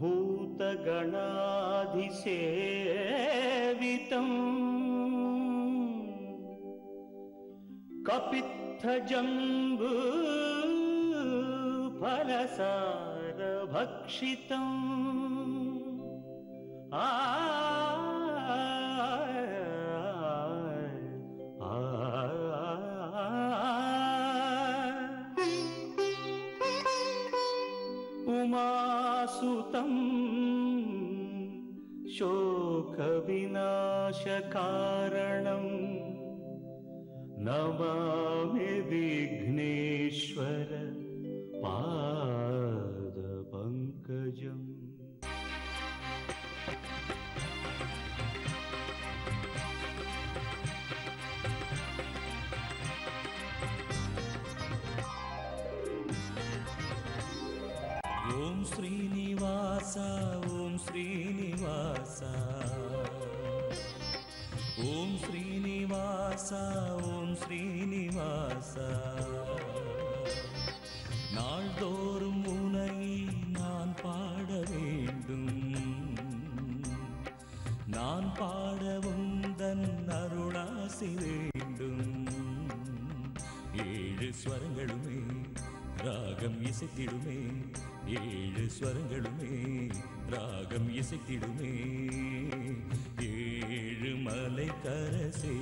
भूतगणाधिसेवितम् कपित्थजम्बू फलसारभक्षितम् उमासुतम् शोकविनाशकारणम् नमामि विघ्नेश्वर पादपङ्कजम्। ओम श्रीनिवास ओम श्रीनिवास ओम श्रीनिवास ओम श्रीनिवास நாள்தோறும் உன்னை நான் பாட வேண்டும் நான் பாடவும் தன் அருளாசி வேண்டும் ஏழு ஸ்வரங்களுமே ராகம் இசைத்திடுமே ஏழு ஸ்வரங்களுமே ராகம் இசைத்திடுமே ஏழு மலை கரசே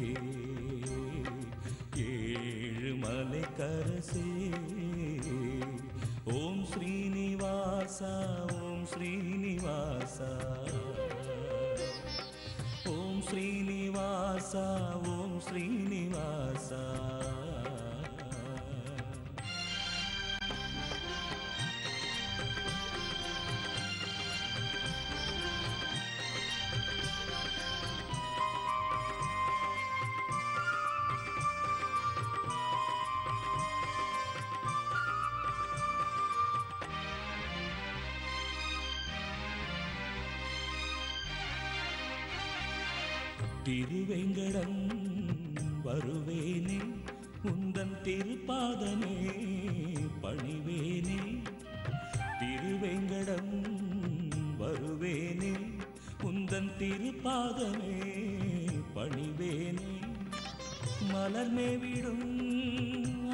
ஏழு மலை கரசே ஓம் ஸ்ரீனிவாசா ஓம் ஸ்ரீனிவாசா ஓம் ஸ்ரீனிவாசா ஓம் ஸ்ரீனிவாசா திருவேங்கடம் வருவேனே உந்தன் திருப்பாதமே பணிவேனே திருவேங்கடம் வருவேனே உந்தன் திருப்பாதமே பணிவேனே மலர்மே விடும்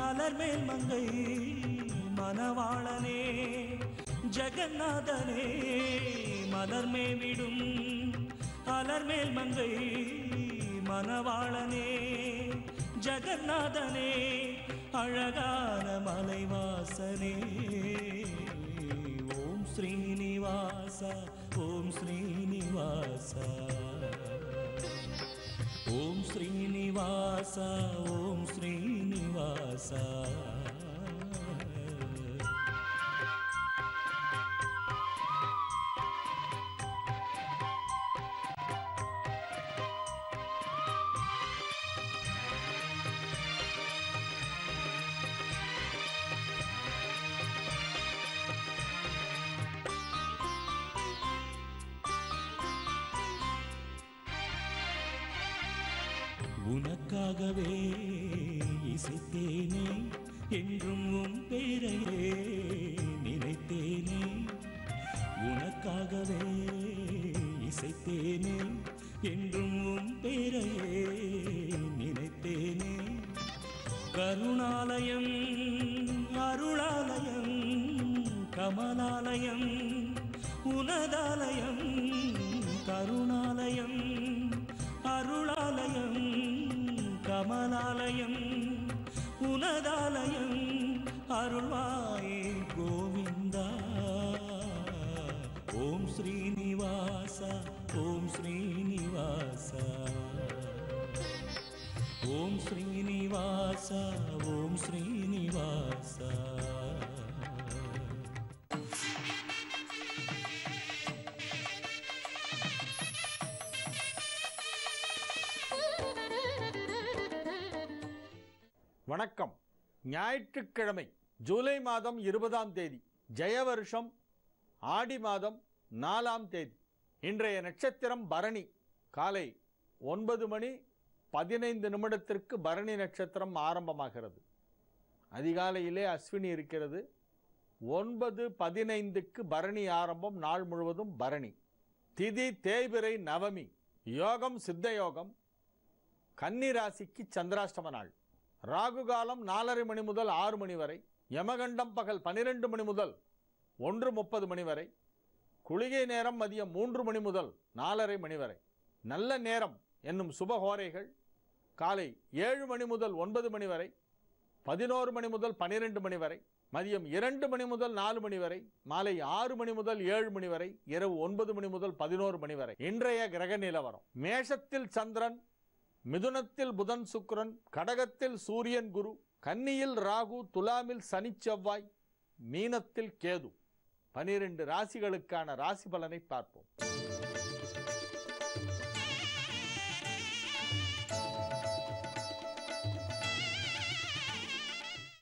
அலர்மேல் மங்கை மணவாளனே ஜெகநாதனே மலர்மே விடும் அலர்மேல் மங்கை மணவாளனே ஜெகநாதனே அழகான மலைவாசனே ஓம் ஸ்ரீனிவாச ஓம் ஸ்ரீனிவாச ஓம் ஸ்ரீனிவாச ஓம் ஸ்ரீனிவாச உனக்காகவே இசைத்தேனே என்றும் உன் பேரையே நினைத்தேனே உனக்காகவே இசைத்தேனே என்றும் உன் பேரையே நினைத்தேனே கருணாலயம் அருளாலயம் கமலாலயம் உனதாலயம் கருணாலயம் அருளாலயம் கமலாலயம் உனதாலயம் அருள்வாயே கோவிந்தா ஓம் ஸ்ரீனிவாச ஓம் ஸ்ரீனிவாச ஓம் ஸ்ரீனிவாச ஓம் ஸ்ரீனிவாச வணக்கம். ஞாயிற்றுக்கிழமை ஜூலை மாதம் 20ஆம் தேதி ஜெயவருஷம் ஆடி மாதம் 4ஆம் தேதி. இன்றைய நட்சத்திரம் பரணி. காலை 9:15 பரணி நட்சத்திரம் ஆரம்பமாகிறது. அதிகாலையிலே அஸ்வினி இருக்கிறது. 9:15க்கு பரணி ஆரம்பம். நாள் முழுவதும் பரணி. திதி தேய்பிறை நவமி. யோகம் சித்த யோகம். கன்னி ராசிக்கு சந்திராஷ்டம நாள். ராகு காலம் 4:30 மணி முதல் 6 மணி வரை. யமகண்டம் பகல் 12 மணி முதல் 1:30 மணி வரை. குளிகை நேரம் மதியம் 3 மணி முதல் 4:30 மணி வரை. நல்ல நேரம் என்னும் சுபஹோரைகள் காலை 7 மணி முதல் 9 மணி வரை, 11 மணி முதல் 12 மணி வரை, மதியம் 2 மணி முதல் 4 மணி வரை, மாலை 6 மணி முதல் 7 மணி வரை, இரவு 9 மணி முதல் 11 மணி வரை. இன்றைய கிரக நிலவரம்: மேஷத்தில் சந்திரன், மிதுனத்தில் புதன் சுக்கிரன், கடகத்தில் சூரியன் குரு, கன்னியில் ராகு, துலாமில் சனி செவ்வாய், மீனத்தில் கேது. 12 ராசிகளுக்கான ராசி பலனை பார்ப்போம்.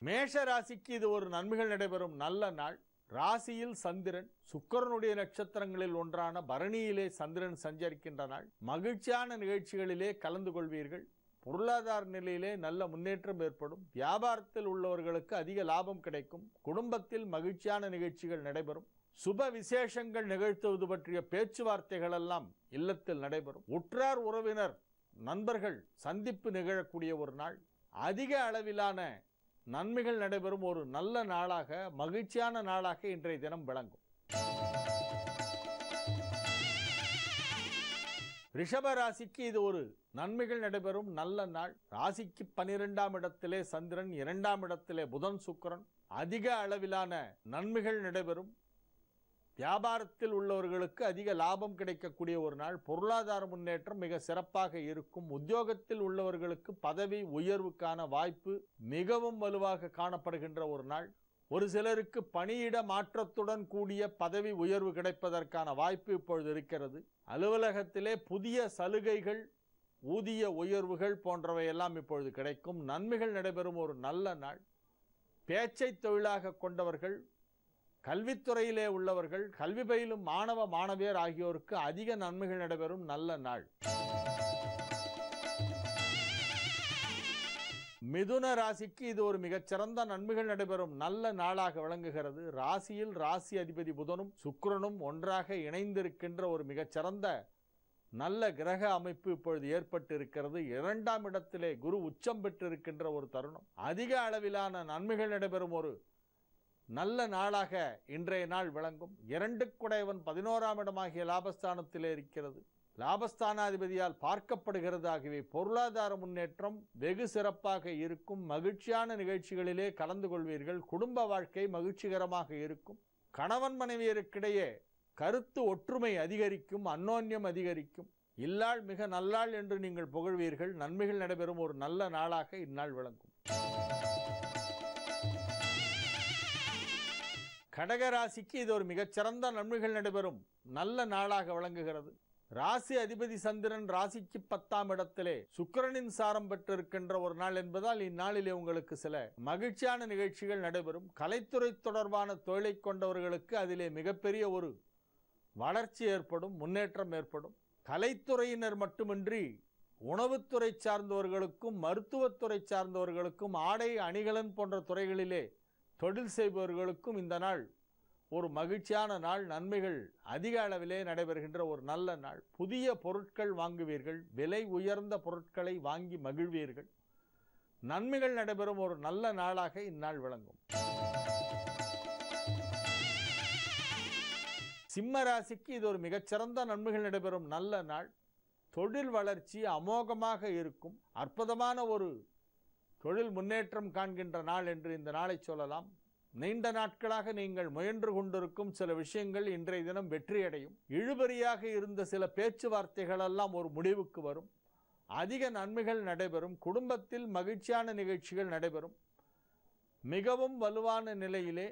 மேஷ ராசிக்கு இது ஒரு நன்மைகள் நடைபெறும் நல்ல நாள். ராசியில் சந்திரன், சுக்கிரனுடைய நட்சத்திரங்களில் ஒன்றான பரணியிலே சந்திரன் சஞ்சரிக்கின்ற நாள். மகிழ்ச்சியான நிகழ்ச்சிகளிலே கலந்து கொள்வீர்கள். பொருளாதார நிலையிலே நல்ல முன்னேற்றம் ஏற்படும். வியாபாரத்தில் உள்ளவர்களுக்கு அதிக லாபம் கிடைக்கும். குடும்பத்தில் மகிழ்ச்சியான நிகழ்ச்சிகள் நடைபெறும். சுப விசேஷங்கள் நிகழ்த்துவது பற்றிய பேச்சுவார்த்தைகள் எல்லாம் இல்லத்தில் நடைபெறும். உற்றார் உறவினர் நண்பர்கள் சந்திப்பு நிகழக்கூடிய ஒரு நாள். அதிக அளவிலான நன்மைகள் நடைபெறும் ஒரு நல்ல நாளாக, மகிழ்ச்சியான நாளாக இன்றைய தினம் விளங்கும். ரிஷப ராசிக்கு இது ஒரு நன்மைகள் நடைபெறும் நல்ல நாள். ராசிக்கு 12ஆம் இடத்திலே சந்திரன், 2ஆம் இடத்திலே புதன் சுக்கிரன். அதிக அளவிலான நன்மைகள் நடைபெறும். வியாபாரத்தில் உள்ளவர்களுக்கு அதிக லாபம் கிடைக்கக்கூடிய ஒரு நாள். பொருளாதார முன்னேற்றம் மிக சிறப்பாக இருக்கும். உத்தியோகத்தில் உள்ளவர்களுக்கு பதவி உயர்வுக்கான வாய்ப்பு மிகவும் வலுவாக காணப்படுகின்ற ஒரு நாள். ஒரு சிலருக்கு பணியிட மாற்றத்துடன் கூடிய பதவி உயர்வு கிடைப்பதற்கான வாய்ப்பு இப்பொழுது இருக்கிறது. அலுவலகத்திலே புதிய சலுகைகள், ஊதிய உயர்வுகள் போன்றவை எல்லாம் இப்பொழுது கிடைக்கும். நன்மைகள் நடைபெறும் ஒரு நல்ல நாள். பேச்சை தொழிலாக கொண்டவர்கள், கல்வித்துறையிலே உள்ளவர்கள், கல்வி பயிலும் மாணவ மாணவியர் ஆகியோருக்கு அதிக நன்மைகள் நடைபெறும் நல்ல நாள். மிதுன ராசிக்கு இது ஒரு மிகச்சிறந்த நன்மைகள் நடைபெறும் நல்ல நாளாக விளங்குகிறது. ராசியில் ராசி அதிபதி புதனும் சுக்கிரனும் ஒன்றாக இணைந்திருக்கின்ற ஒரு மிகச்சிறந்த நல்ல கிரக அமைப்பு இப்பொழுது ஏற்பட்டு இருக்கிறது. 2ஆம் இடத்திலே குரு உச்சம் பெற்றிருக்கின்ற ஒரு தருணம். அதிக அளவிலான நன்மைகள் நடைபெறும் ஒரு நல்ல நாளாக இன்றைய நாள் விளங்கும். 2 குடையவன் 11ஆம் இடமாகிய லாபஸ்தானத்திலே இருக்கிறது. லாபஸ்தானாதிபதியால் பார்க்கப்படுகிறது. ஆகவே பொருளாதார முன்னேற்றம் வெகு சிறப்பாக இருக்கும். மகிழ்ச்சியான நிகழ்ச்சிகளிலே கலந்து கொள்வீர்கள். குடும்ப வாழ்க்கை மகிழ்ச்சிகரமாக இருக்கும். கணவன் மனைவியருக்கிடையே கருத்து ஒற்றுமை அதிகரிக்கும், அந்யோன்யம் அதிகரிக்கும். இல்லாள் மிக நல்லாள் என்று நீங்கள் புகழ்வீர்கள். நன்மைகள் நடைபெறும் ஒரு நல்ல நாளாக இந்நாள் விளங்கும். கடகராசிக்கு இது ஒரு மிகச்சிறந்த நன்மைகள் நடைபெறும் நல்ல நாளாக விளங்குகிறது. ராசி அதிபதி சந்திரன் ராசிக்கு 10ஆம் இடத்திலே சுக்கிரனின் சாரம் பெற்றிருக்கின்ற ஒரு நாள் என்பதால் இந்நாளிலே உங்களுக்கு சில மகிழ்ச்சியான நிகழ்ச்சிகள் நடைபெறும். கலைத்துறை தொடர்பான தொழிலை கொண்டவர்களுக்கு அதிலே மிகப்பெரிய ஒரு வளர்ச்சி ஏற்படும், முன்னேற்றம் ஏற்படும். கலைத்துறையினர் மட்டுமின்றி உணவுத்துறை சார்ந்தவர்களுக்கும், மருத்துவத்துறை சார்ந்தவர்களுக்கும், ஆடை அணிகலன் போன்ற துறைகளிலே தொழில் செய்பவர்களுக்கும் இந்த நாள் ஒரு மகிழ்ச்சியான நாள். நன்மைகள் அதிக அளவிலே நடைபெறுகின்ற ஒரு நல்ல நாள். புதிய பொருட்கள் வாங்குவீர்கள். விலை உயர்ந்த பொருட்களை வாங்கி மகிழ்வீர்கள். நன்மைகள் நடைபெறும் ஒரு நல்ல நாளாக இந்நாள் விளங்கும். சிம்ம ராசிக்கு இது ஒரு மிகச்சிறந்த நன்மைகள் நடைபெறும் நல்ல நாள். தொழில் வளர்ச்சி அமோகமாக இருக்கும். அற்புதமான ஒரு தொழில் முன்னேற்றம் காண்கின்ற நாள் என்று இந்த நாளை சொல்லலாம். நீண்ட நாட்களாக நீங்கள் முயன்று கொண்டிருக்கும் சில விஷயங்கள் இன்றைய தினம் வெற்றியடையும். இழுபறியாக இருந்த சில பேச்சுவார்த்தைகள் எல்லாம் ஒரு முடிவுக்கு வரும். அதிக நன்மைகள் நடைபெறும். குடும்பத்தில் மகிழ்ச்சியான நிகழ்ச்சிகள் நடைபெறும். மிகவும் வலுவான நிலையிலே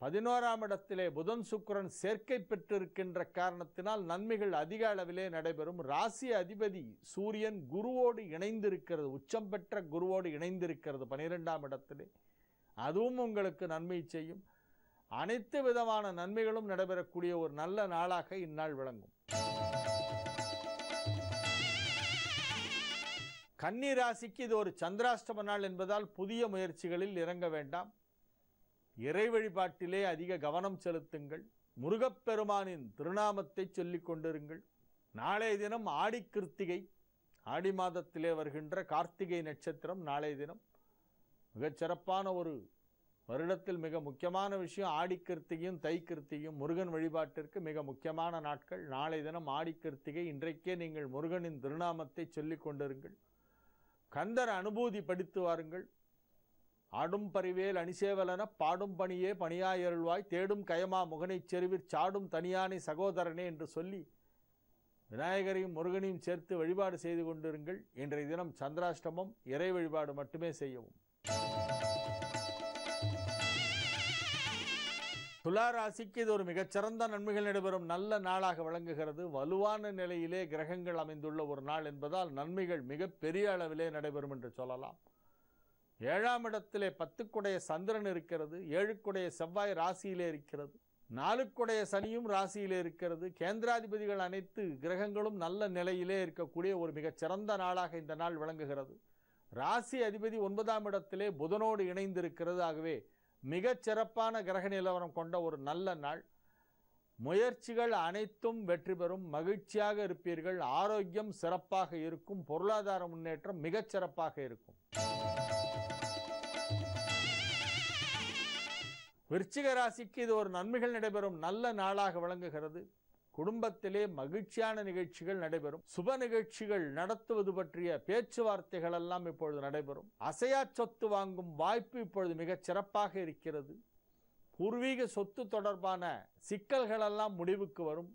11ஆம் இடத்திலே புதன் சுக்கிரன் சேர்க்கை பெற்றிருக்கின்ற காரணத்தினால் நன்மைகள் அதிக அளவிலே நடைபெறும். ராசி அதிபதி சூரியன் குருவோடு இணைந்திருக்கிறது. உச்சம் பெற்ற குருவோடு இணைந்திருக்கிறது 12ஆம் இடத்திலே. அதுவும் உங்களுக்கு நன்மை செய்யும். அனைத்து விதமான நன்மைகளும் நடைபெறக்கூடிய ஒரு நல்ல நாளாக இந்நாள் விளங்கும். கன்னி ராசிக்கு இது ஒரு சந்திராஷ்டம நாள் என்பதால் புதிய முயற்சிகளில் இறங்க வேண்டாம். இறை வழிபாட்டிலே அதிக கவனம் செலுத்துங்கள். முருகப்பெருமானின் திருநாமத்தை சொல்லிக் கொண்டிருங்கள். நாளைய தினம் ஆடி கிருத்திகை, ஆடி மாதத்திலே வருகின்ற கார்த்திகை நட்சத்திரம் நாளைய தினம். மிகச்சிறப்பான ஒரு வருடத்தில் மிக முக்கியமான விஷயம் ஆடி கிருத்திகையும் தை கிருத்திகையும். முருகன் வழிபாட்டிற்கு மிக முக்கியமான நாட்கள். நாளை தினம் ஆடி கிருத்திகை. இன்றைக்கே நீங்கள் முருகனின் திருநாமத்தை சொல்லிக் கொண்டிருங்கள். கந்தர் அனுபூதி படித்து வாருங்கள். ஆடும் பரிவேல் அணிசேவலன பாடும் பணியே பணியாயருள்வாய் தேடும் கயமா முகனைச் செருவிற் சாடும் தனியானை சகோதரனே என்று சொல்லி விநாயகரையும் முருகனையும் சேர்த்து வழிபாடு செய்து கொண்டிருங்கள். இன்றைய தினம் சந்திராஷ்டமம், இறை வழிபாடு மட்டுமே செய்யவும். துலா ராசிக்கு இது ஒரு மிகச்சிறந்த நன்மைகள் நடைபெறும் நல்ல நாளாக விளங்குகிறது. வலுவான நிலையிலே கிரகங்கள் அமைந்துள்ள ஒரு நாள் என்பதால் நன்மைகள் மிக பெரிய அளவிலே நடைபெறும் என்று சொல்லலாம். 7ஆம் இடத்திலே 10க்குடைய சந்திரன் இருக்கிறது. 7க்குடைய செவ்வாய் ராசியிலே இருக்கிறது. 4க்குடைய சனியும் ராசியிலே இருக்கிறது. கேந்திராதிபதிகள் அனைத்து கிரகங்களும் நல்ல நிலையிலே இருக்கக்கூடிய ஒரு மிகச்சிறந்த நாளாக இந்த நாள் விளங்குகிறது. ராசி அதிபதி 9ஆம் இடத்திலே புதனோடு இணைந்திருக்கிறது. ஆகவே மிகச் சிறப்பான கிரக நிலவரம் கொண்ட ஒரு நல்ல நாள். முயற்சிகள் அனைத்தும் வெற்றி பெறும். மகிழ்ச்சியாக இருப்பீர்கள். ஆரோக்கியம் சிறப்பாக இருக்கும். பொருளாதார முன்னேற்றம் மிகச் சிறப்பாக இருக்கும். விருச்சிக ராசிக்கு இது ஒரு நன்மைகள் நடைபெறும் நல்ல நாளாக விளங்குகிறது. குடும்பத்திலே மகிழ்ச்சியான நிகழ்ச்சிகள் நடைபெறும். சுப நிகழ்ச்சிகள் நடத்துவது பற்றிய பேச்சுவார்த்தைகள் எல்லாம் இப்பொழுது நடைபெறும். அசையா சொத்து வாங்கும் வாய்ப்பு இப்பொழுது மிகச் சிறப்பாக இருக்கிறது. பூர்வீக சொத்து தொடர்பான சிக்கல்கள் எல்லாம் முடிவுக்கு வரும்.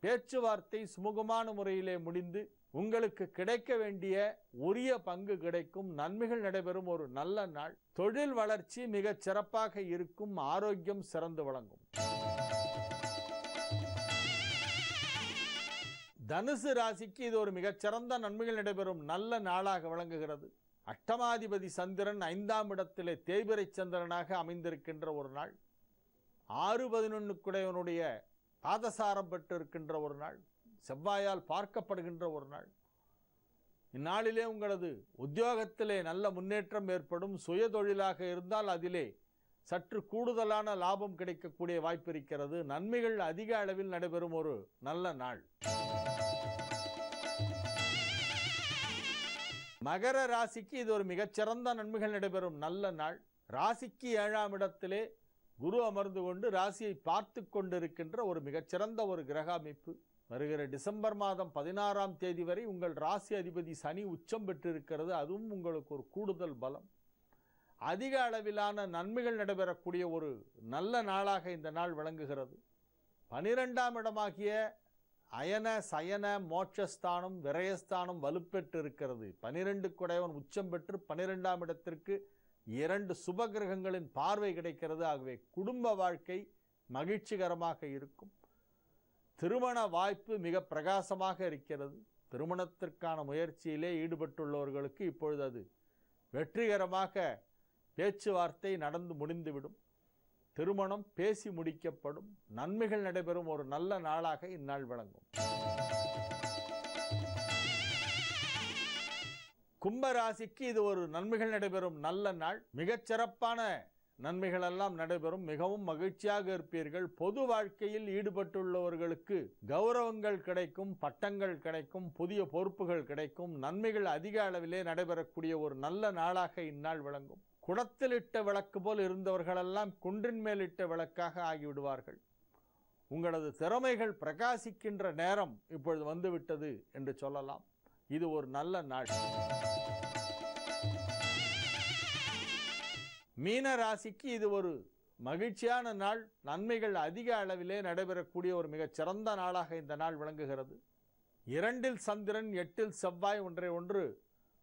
பேச்சுவார்த்தை சுமூகமான முறையிலே முடிந்து உங்களுக்கு கிடைக்க வேண்டிய உரிய பங்கு கிடைக்கும். நன்மைகள் நடைபெறும் ஒரு நல்ல நாள். தொழில் வளர்ச்சி மிகச் சிறப்பாக இருக்கும். ஆரோக்கியம் சிறந்து விளங்கும். தனுசு ராசிக்கு இது ஒரு மிகச்சிறந்த நன்மைகள் நடைபெறும் நல்ல நாளாக விளங்குகிறது. அஷ்டமாதிபதி சந்திரன் 5ஆம் இடத்திலே தேய்பிரை சந்திரனாக அமைந்திருக்கின்ற ஒரு நாள். 6-11 பாதசாரம் பெற்றிருக்கின்ற ஒரு நாள். செவ்வாயால் பார்க்கப்படுகின்ற ஒரு நாள். இந்நாளிலே உங்களது உத்தியோகத்திலே நல்ல முன்னேற்றம் ஏற்படும். சுய தொழிலாக இருந்தால் அதிலே சற்று கூடுதலான லாபம் கிடைக்கக்கூடிய வாய்ப்பு இருக்கிறது. நன்மைகள் அதிக அளவில் நடைபெறும் ஒரு நல்ல நாள். மகர ராசிக்கு இது ஒரு மிகச்சிறந்த நன்மைகள் நடைபெறும் நல்ல நாள். ராசிக்கு 7ஆம் இடத்திலே குரு அமர்ந்து கொண்டு ராசியை பார்த்து கொண்டிருக்கின்ற ஒரு மிகச்சிறந்த ஒரு கிரக அமைப்பு. வருகிற டிசம்பர் மாதம் 16ஆம் தேதி வரை உங்கள் ராசி அதிபதி சனி உச்சம் பெற்றிருக்கிறது. அதுவும் உங்களுக்கு ஒரு கூடுதல் பலம். அதிக அளவிலான நன்மைகள் நடைபெறக்கூடிய ஒரு நல்ல நாளாக இந்த நாள் விளங்குகிறது. 12ஆம் இடமாகிய அயன சயன மோட்சஸ்தானம் விரயஸ்தானம் வலுப்பெற்று இருக்கிறது. 12 குடையவன் உச்சம் பெற்று 12ஆம் இடத்திற்கு 2 சுப கிரகங்களின் பார்வை கிடைக்கிறது. ஆகவே குடும்ப வாழ்க்கை மகிழ்ச்சிகரமாக இருக்கும். திருமண வாய்ப்பு மிக பிரகாசமாக இருக்கிறது. திருமணத்திற்கான முயற்சியிலே ஈடுபட்டுள்ளவர்களுக்கு இப்பொழுது அது வெற்றிகரமாக பேச்சுவார்த்தை நடந்து முடிந்துவிடும். திருமணம் பேசி முடிக்கப்படும். நன்மைகள் நடைபெறும் ஒரு நல்ல நாளாக இந்நாள் விளங்கும். கும்பராசிக்கு இது ஒரு நன்மைகள் நடைபெறும் நல்ல நாள். மிகச்சிறப்பான நன்மைகள் எல்லாம் நடைபெறும். மிகவும் மகிழ்ச்சியாக இருப்பீர்கள். பொது வாழ்க்கையில் ஈடுபட்டுள்ளவர்களுக்கு கௌரவங்கள் கிடைக்கும். பட்டங்கள் கிடைக்கும். புதிய பொறுப்புகள் கிடைக்கும். நன்மைகள் அதிக அளவிலே நடைபெறக்கூடிய ஒரு நல்ல நாளாக இந்நாள் விளங்கும். குடத்தில் இட்ட விளக்கு போல் இருந்தவர்களெல்லாம் குன்றின் மேல் இட்ட விளக்காக ஆகிவிடுவார்கள். உங்களது திறமைகள் பிரகாசிக்கின்ற நேரம் இப்பொழுது வந்துவிட்டது என்று சொல்லலாம். இது ஒரு நல்ல நாள். மீன ராசிக்கு இது ஒரு மகிழ்ச்சியான நாள். நன்மைகள் அதிக அளவிலே நடைபெறக்கூடிய ஒரு மிகச் சிறந்த நாளாக இந்த நாள் விளங்குகிறது. 2இல் சந்திரன் 8இல் செவ்வாய் ஒன்றை ஒன்று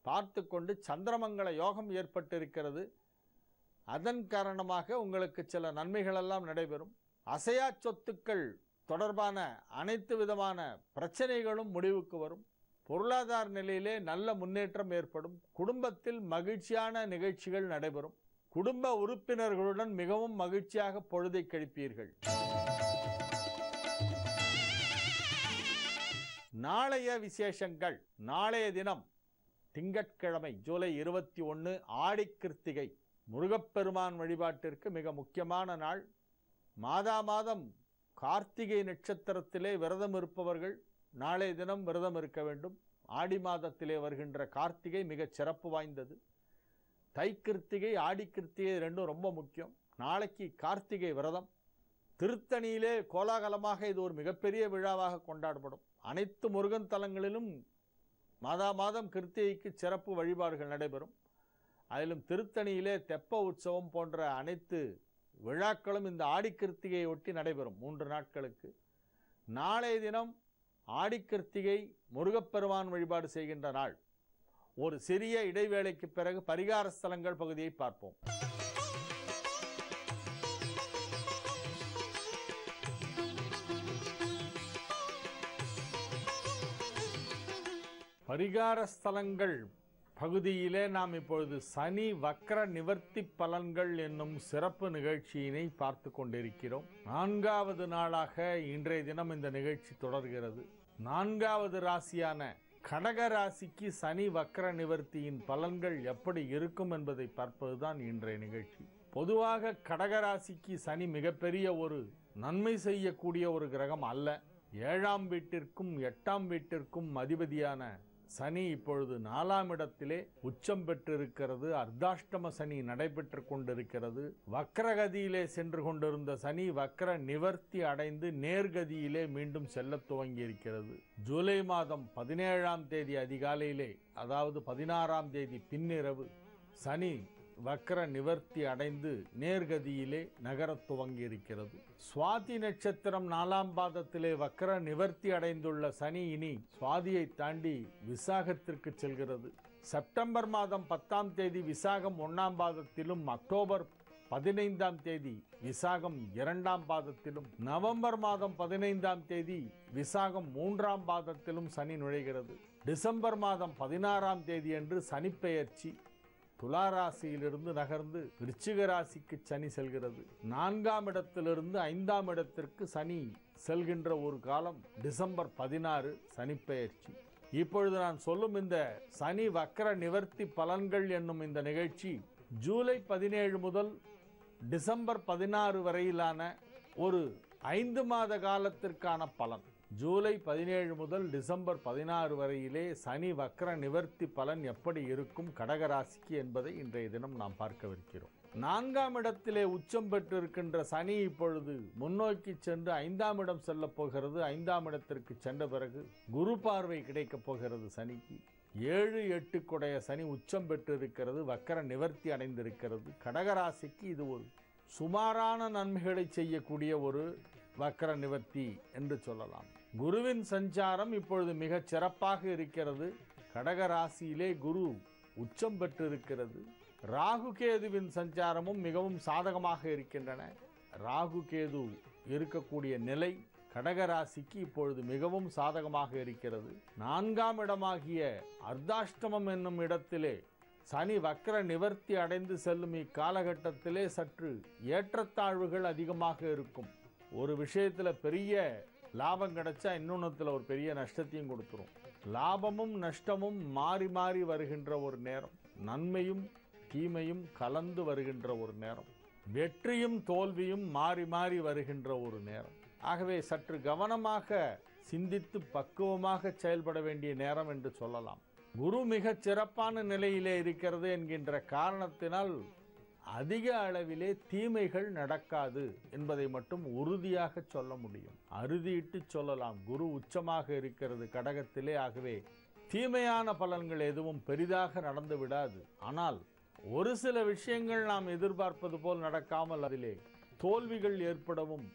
பார்த்து கொண்டு சந்திரமங்கல யோகம் ஏற்பட்டிருக்கிறது. அதன் காரணமாக உங்களுக்கு சில நன்மைகளெல்லாம் நடைபெறும். அசையா சொத்துக்கள் தொடர்பான அனைத்து விதமான பிரச்சனைகளும் முடிவுக்கு வரும். பொருளாதார நிலையிலே நல்ல முன்னேற்றம் ஏற்படும். குடும்பத்தில் மகிழ்ச்சியான நிகழ்ச்சிகள் நடைபெறும். குடும்ப உறுப்பினர்களுடன் மிகவும் மகிழ்ச்சியாக பொழுதை கழிப்பீர்கள். நாளைய விசேஷங்கள். நாளைய தினம் திங்கட்கிழமை ஜூலை 21 ஆடி கிருத்திகை. முருகப்பெருமான் வழிபாட்டிற்கு மிக முக்கியமான நாள். மாதா மாதம் கார்த்திகை நட்சத்திரத்திலே விரதம் இருப்பவர்கள் நாளைய தினம் விரதம் இருக்க வேண்டும். ஆடி மாதத்திலே வருகின்ற கார்த்திகை மிகச் சிறப்பு வாய்ந்தது. தை கிருத்திகை ஆடி கிருத்திகை ரெண்டும் ரொம்ப முக்கியம். நாளைக்கு கார்த்திகை விரதம். திருத்தணியிலே கோலாகலமாக இது ஒரு மிகப்பெரிய விழாவாக கொண்டாடப்படும். அனைத்து முருகன் தலங்களிலும் மாதா மாதம் கிருத்திகைக்கு சிறப்பு வழிபாடுகள் நடைபெறும். அதிலும் திருத்தணியிலே தெப்ப உற்சவம் போன்ற அனைத்து விழாக்களும் இந்த ஆடி கிருத்திகையை ஒட்டி நடைபெறும் 3 நாட்களுக்கு. நாளைய தினம் ஆடி கிருத்திகை முருகப்பெருமான் வழிபாடு செய்கின்ற நாள். ஒரு சிறிய இடைவேளைக்கு பிறகு பரிகார ஸ்தலங்கள் பகுதியை பார்ப்போம். பரிகார ஸ்தலங்கள் பகுதியிலே நாம் இப்பொழுது சனி வக்ர நிவர்த்தி பலன்கள் என்னும் சிறப்பு நிகழ்ச்சியினை பார்த்து கொண்டிருக்கிறோம். 4வது நாளாக இன்றைய தினம் இந்த நிகழ்ச்சி தொடர்கிறது. 4வது ராசியான கடக ராசிக்கு சனி வக்ர நிவர்த்தியின் பலன்கள் எப்படி இருக்கும் என்பதை பார்ப்பதுதான் இன்றைய நிகழ்ச்சி. பொதுவாக கடக ராசிக்கு சனி மிகப்பெரிய ஒரு நன்மை செய்யக்கூடிய ஒரு கிரகம் அல்ல. 7ஆம் வீட்டிற்கும் 8ஆம் வீட்டிற்கும் அதிபதியான சனி இப்பொழுது 4ஆம் இடத்திலே உச்சம் பெற்றிருக்கிறது. அர்த்தாஷ்டம சனி நடைபெற்று கொண்டிருக்கிறது. வக்ரகதியிலே சென்று கொண்டிருந்த சனி வக்ர நிவர்த்தி அடைந்து நேர்கதியிலே மீண்டும் செல்ல துவங்கி இருக்கிறது. ஜூலை மாதம் 17ஆம் தேதி அதிகாலையிலே, அதாவது 16ஆம் தேதி பின்னிரவு சனி வக்ர நிவர்த்தி அடைந்து நேர்கதியிலே நகரத் துவங்கி இருக்கிறது. சுவாதி நட்சத்திரம் 4ஆம் பாதத்திலே வக்ர நிவர்த்தி அடைந்துள்ள சனி இனி சுவாதியை தாண்டி விசாகத்திற்கு செல்கிறது. செப்டம்பர் மாதம் 10ஆம் தேதி விசாகம் 1ஆம் பாதத்திலும், அக்டோபர் 15ஆம் தேதி விசாகம் 2ஆம் பாதத்திலும், நவம்பர் மாதம் 15ஆம் தேதி விசாகம் 3ஆம் பாதத்திலும் சனி நுழைகிறது. டிசம்பர் மாதம் 16ஆம் தேதி அன்று சனிப்பெயர்ச்சி துளாராசியிலிருந்து நகர்ந்து விருச்சிக ராசிக்கு சனி செல்கிறது. 4ஆம் இடத்திலிருந்து 5ஆம் இடத்திற்கு சனி செல்கின்ற ஒரு காலம் டிசம்பர் 16 சனிப்பெயர்ச்சி. இப்பொழுது நான் சொல்லும் இந்த சனி வக்ர நிவர்த்தி பலன்கள் என்னும் இந்த நிகழ்ச்சி ஜூலை 17 முதல் டிசம்பர் 16 வரையிலான ஒரு 5 மாத காலத்திற்கான பலன். ஜூலை 17 முதல் டிசம்பர் 16 வரையிலே சனி வக்ர நிவர்த்தி பலன் எப்படி இருக்கும் கடகராசிக்கு என்பதை இன்றைய தினம் நாம் பார்க்கவிருக்கிறோம். 4ஆம் இடத்திலே உச்சம் பெற்றிருக்கின்ற சனி இப்பொழுது முன்னோக்கி சென்று 5ஆம் இடம் செல்ல போகிறது. 5ஆம் இடத்திற்கு சென்ற பிறகு குரு பார்வை கிடைக்கப் போகிறது சனிக்கு. 7, 8 குடைய சனி உச்சம் பெற்றிருக்கிறது. வக்ர நிவர்த்தி அடைந்திருக்கிறது. கடகராசிக்கு இது ஒரு சுமாரான நன்மைகளை செய்யக்கூடிய ஒரு வக்ர நிவர்த்தி என்று சொல்லலாம். குருவின் சஞ்சாரம் இப்பொழுது மிகச் சிறப்பாக இருக்கிறது. கடக ராசியிலே குரு உச்சம் பெற்றிருக்கிறது. ராகு கேதுவின் சஞ்சாரமும் மிகவும் சாதகமாக இருக்கின்றன. ராகு கேது இருக்கக்கூடிய நிலை கடக ராசிக்கு இப்பொழுது மிகவும் சாதகமாக இருக்கிறது. 4ஆம் இடமாகிய அர்த்தாஷ்டமம் என்னும் இடத்திலே சனி வக்ர நிவர்த்தி அடைந்து செல்லும் இக்காலகட்டத்திலே சற்று ஏற்றத்தாழ்வுகள் அதிகமாக இருக்கும். ஒரு விஷயத்தில் பெரிய லாபம் கிடைச்சா இன்னொன்னுத்தில் ஒரு பெரிய நஷ்டத்தையும் கொடுத்துரும். லாபமும் நஷ்டமும் மாறி மாறி வருகின்ற ஒரு நேரம். நன்மையும் தீமையும் கலந்து வருகின்ற ஒரு நேரம். வெற்றியும் தோல்வியும் மாறி மாறி வருகின்ற ஒரு நேரம். ஆகவே சற்று கவனமாக சிந்தித்து பக்குவமாக செயல்பட வேண்டிய நேரம் என்று சொல்லலாம். குரு மிகச் சிறப்பான நிலையிலே இருக்கிறது என்கின்ற காரணத்தினால் அதிக அளவிலே தீமைகள் நடக்காது என்பதை மட்டும் உறுதியாக சொல்ல முடியும். அறுதியிட்டு சொல்லலாம். குரு உச்சமாக இருக்கிறது கடகத்திலே. ஆகவே தீமையான பலன்கள் எதுவும் பெரிதாக நடந்து விடாது. ஆனால் ஒரு சில விஷயங்கள் நாம் எதிர்பார்ப்பது போல் நடக்காமல் அதிலே தோல்விகள் ஏற்படவும்,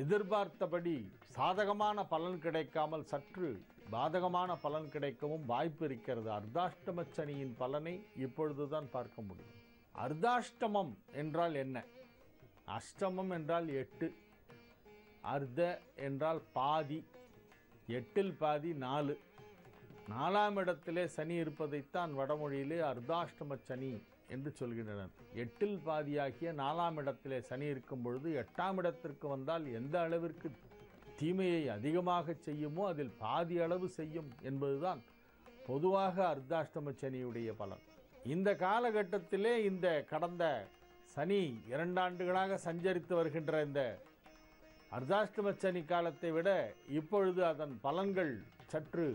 எதிர்பார்த்தபடி சாதகமான பலன் கிடைக்காமல் சற்று பாதகமான பலன் கிடைக்கவும் வாய்ப்பு இருக்கிறது. அர்த்தாஷ்டம சனியின் பலனை இப்பொழுதுதான் பார்க்க முடியும். அர்த்தாஷ்டமம் என்றால் என்ன? அஷ்டமம் என்றால் 8, அர்த்த என்றால் பாதி, 8இல் பாதி 4. 4ஆம் இடத்திலே சனி இருப்பதைத்தான் வடமொழியிலே அர்த்தாஷ்டம சனி என்று சொல்கின்றனர். 8இல் பாதியாகிய 4ஆம் இடத்திலே சனி இருக்கும் பொழுது 8ஆம் இடத்திற்கு வந்தால் எந்த அளவிற்கு தீமையை அதிகமாக செய்யுமோ அதில் பாதி அளவு செய்யும் என்பதுதான் பொதுவாக அர்த்தாஷ்டம சனியுடைய பலன். இந்த காலகட்டத்திலே இந்த கடந்த சனி 2 ஆண்டுகளாக சஞ்சரித்து வருகின்ற இந்த அர்த்தாஷ்டம சனி காலத்தை விட இப்பொழுது அதன் பலன்கள் சற்று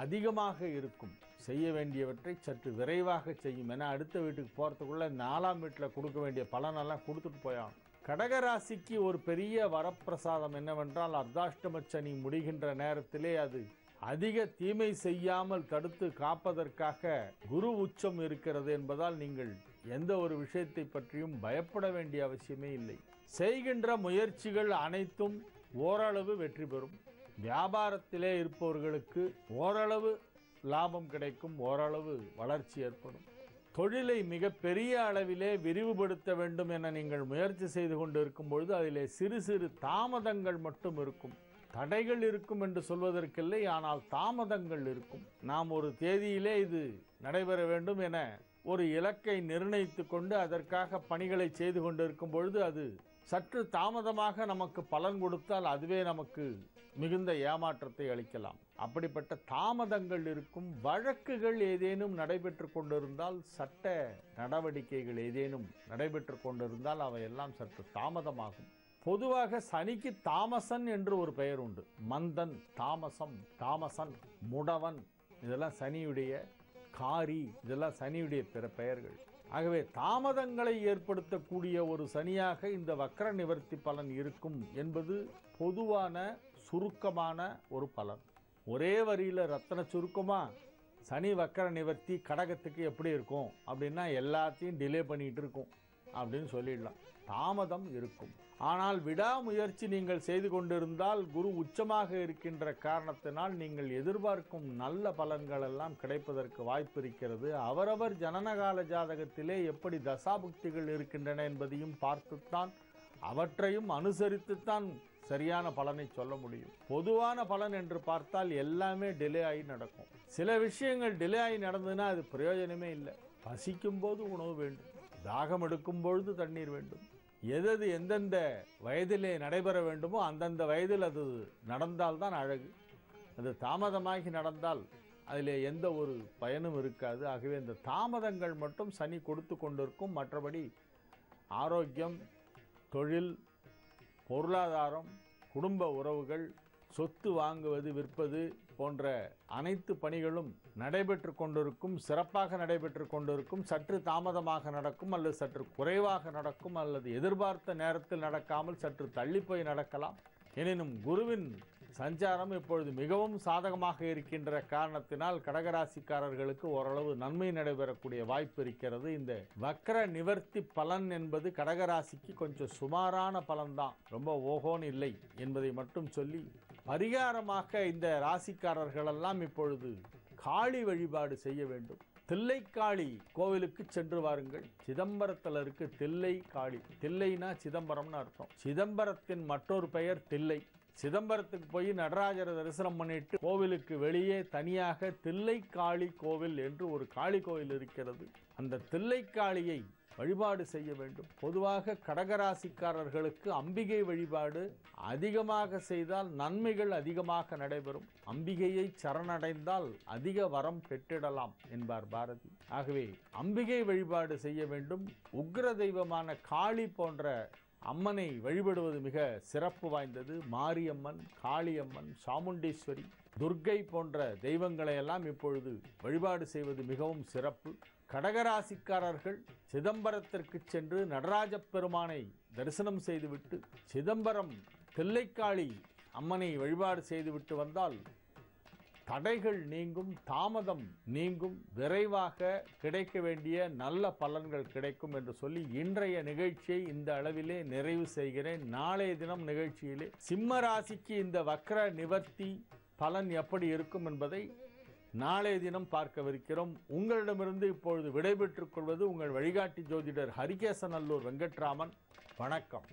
அதிகமாக இருக்கும். செய்ய வேண்டியவற்றை சற்று விரைவாக செய்யும். ஏன்னா அடுத்த வீட்டுக்கு போகிறதுக்குள்ள 4ஆம் வீட்டில் கொடுக்க வேண்டிய பலனெல்லாம் கொடுத்துட்டு போயாகும். கடகராசிக்கு ஒரு பெரிய வரப்பிரசாதம் என்னவென்றால், அர்த்தாஷ்டம சனி முடிகின்ற நேரத்திலே அது அதிக தீமை செய்யாமல் தடுத்து காப்பதற்காக குரு உச்சம் இருக்கிறது என்பதால் நீங்கள் எந்த ஒரு விஷயத்தை பற்றியும் பயப்பட வேண்டிய அவசியமே இல்லை. செய்கின்ற முயற்சிகள் அனைத்தும் ஓரளவு வெற்றி பெறும். வியாபாரத்திலே இருப்பவர்களுக்கு ஓரளவு லாபம் கிடைக்கும், ஓரளவு வளர்ச்சி ஏற்படும். தொழிலை மிக பெரிய அளவிலே விரிவுபடுத்த வேண்டும் என நீங்கள் முயற்சி செய்து கொண்டு இருக்கும் பொழுது அதிலே சிறு சிறு தாமதங்கள் மட்டும் இருக்கும். தடைகள் இருக்கும் என்று சொல்வதற்கில்லை, ஆனால் தாமதங்கள் இருக்கும். நாம் ஒரு தேதியிலே இது நடைபெற வேண்டும் என ஒரு இலக்கை நிர்ணயித்து கொண்டு அதற்காக பணிகளை செய்து கொண்டு இருக்கும் பொழுது அது சற்று தாமதமாக நமக்கு பலன் கொடுத்தால் அதுவே நமக்கு மிகுந்த ஏமாற்றத்தை அளிக்கலாம். அப்படிப்பட்ட தாமதங்கள் இருக்கும். வழக்குகள் ஏதேனும் நடைபெற்று கொண்டிருந்தால், சட்ட நடவடிக்கைகள் ஏதேனும் நடைபெற்று கொண்டிருந்தால் அவையெல்லாம் சற்று தாமதமாகும். பொதுவாக சனிக்கு தாமசன் என்று ஒரு பெயர் உண்டு. மந்தன், தாமசம், தாமசன், முடவன், இதெல்லாம் சனியுடைய காரி, இதெல்லாம் சனியுடைய பிற பெயர்கள். ஆகவே தாமதங்களை ஏற்படுத்தக்கூடிய ஒரு சனியாக இந்த வக்ர நிவர்த்தி பலன் இருக்கும் என்பது பொதுவான சுருக்கமான ஒரு பலன். ஒரே வரியில் ரத்தன சுருக்கமா சனி வக்ர நிவர்த்தி கடகத்துக்கு எப்படி இருக்கும் அப்படின்னா, எல்லாத்தையும் டிலே பண்ணிட்டு இருக்கும் அப்படின்னு சொல்லிடலாம். தாமதம் இருக்கும். ஆனால் விடாமுயற்சி நீங்கள் செய்து கொண்டிருந்தால், குரு உச்சமாக இருக்கின்ற காரணத்தினால் நீங்கள் எதிர்பார்க்கும் நல்ல பலன்கள் எல்லாம் கிடைப்பதற்கு வாய்ப்பு இருக்கிறது. அவரவர் ஜனனகால ஜாதகத்திலே எப்படி தசாபுக்திகள் இருக்கின்றன என்பதையும் பார்த்துத்தான், அவற்றையும் அனுசரித்துத்தான் சரியான பலனை சொல்ல முடியும். பொதுவான பலன் என்று பார்த்தால் எல்லாமே டிலே ஆகி நடக்கும். சில விஷயங்கள் டிலே ஆகி நடந்ததுன்னா அது பிரயோஜனமே இல்லை. பசிக்கும் போது உணவு வேண்டும், தாகம் எடுக்கும் பொழுது தண்ணீர் வேண்டும். எது எந்தெந்த வயதிலே நடைபெற வேண்டுமோ அந்தந்த வயதில் அது நடந்தால்தான் அழகு. அது தாமதமாகி நடந்தால் அதிலே எந்த ஒரு பயனும் இருக்காது. ஆகவே இந்த தாமதங்கள் மட்டும் சனி கொடுத்து கொண்டிருக்கும். மற்றபடி ஆரோக்கியம், தொழில், பொருளாதாரம், குடும்ப உறவுகள், சொத்து வாங்குவது, விற்பது போன்ற அனைத்து பணிகளும் நடைபெற்று கொண்டிருக்கும். சிறப்பாக நடைபெற்று கொண்டிருக்கும். சற்று தாமதமாக நடக்கும், அல்லது சற்று குறைவாக நடக்கும், அல்லது எதிர்பார்த்த நேரத்தில் நடக்காமல் சற்று தள்ளிப்போய் நடக்கலாம். எனினும் குருவின் சஞ்சாரம் இப்பொழுது மிகவும் சாதகமாக இருக்கின்ற காரணத்தினால் கடகராசிக்காரர்களுக்கு ஓரளவு நன்மை நடைபெறக்கூடிய வாய்ப்பு இருக்கிறது. இந்த வக்ர நிவர்த்தி பலன் என்பது கடகராசிக்கு கொஞ்சம் சுமாரான பலன்தான், ரொம்ப ஓஹோன்னு இல்லை என்பதை மட்டும் சொல்லி, பரிகாரமாக இந்த ராசிக்காரர்களெல்லாம் இப்பொழுது காளி வழிபாடு செய்ய வேண்டும். தில்லைக்காளி கோவிலுக்கு சென்று வாருங்கள். சிதம்பரத்தில் இருக்கு தில்லை காளி. தில்லைனா சிதம்பரம்னு அர்த்தம். சிதம்பரத்தின் மற்றொரு பெயர் தில்லை. சிதம்பரத்துக்கு போய் நடராஜரை தரிசனம் பண்ணிட்டு கோவிலுக்கு வெளியே தனியாக தில்லைக்காளி கோவில் என்று ஒரு காளி கோவில் இருக்கிறது. அந்த தில்லைக்காளியை வழிபாடு செய்ய வேண்டும். பொதுவாக கடகராசிக்காரர்களுக்கு அம்பிகை வழிபாடு அதிகமாக செய்தால் நன்மைகள் அதிகமாக நடைபெறும். அம்பிகையை சரணடைந்தால் அதிக வரம் பெற்றிடலாம் என்பார் பாரதி. ஆகவே அம்பிகை வழிபாடு செய்ய வேண்டும். உக்ர தெய்வமான காளி போன்ற அம்மனை வழிபடுவது மிக சிறப்பு வாய்ந்தது. மாரியம்மன், காளியம்மன், சாமுண்டீஸ்வரி, துர்க்கை போன்ற தெய்வங்களை எல்லாம் இப்பொழுது வழிபாடு செய்வது மிகவும் சிறப்பு. கடகராசிக்காரர்கள் சிதம்பரத்திற்கு சென்று நடராஜ பெருமானை தரிசனம் செய்துவிட்டு சிதம்பரம் தில்லைக்காளி அம்மனை வழிபாடு செய்துவிட்டு வந்தால் தடைகள் நீங்கும், தாமதம் நீங்கும், விரைவாக கிடைக்க வேண்டிய நல்ல பலன்கள் கிடைக்கும் என்று சொல்லி இன்றைய நிகழ்ச்சியை இந்த அளவிலே நிறைவு செய்கிறேன். நாளைய தினம் நிகழ்ச்சியிலே சிம்ம ராசிக்கு இந்த வக்ர நிவர்த்தி பலன் எப்படி இருக்கும் என்பதை நாளைய தினம் பார்க்கவிருக்கிறோம். உங்களிடமிருந்து இப்பொழுது விடைபெற்றுக் கொள்வது உங்கள் வழிகாட்டி ஜோதிடர் ஹரிகேசநல்லூர் வெங்கட்ராமன். வணக்கம்.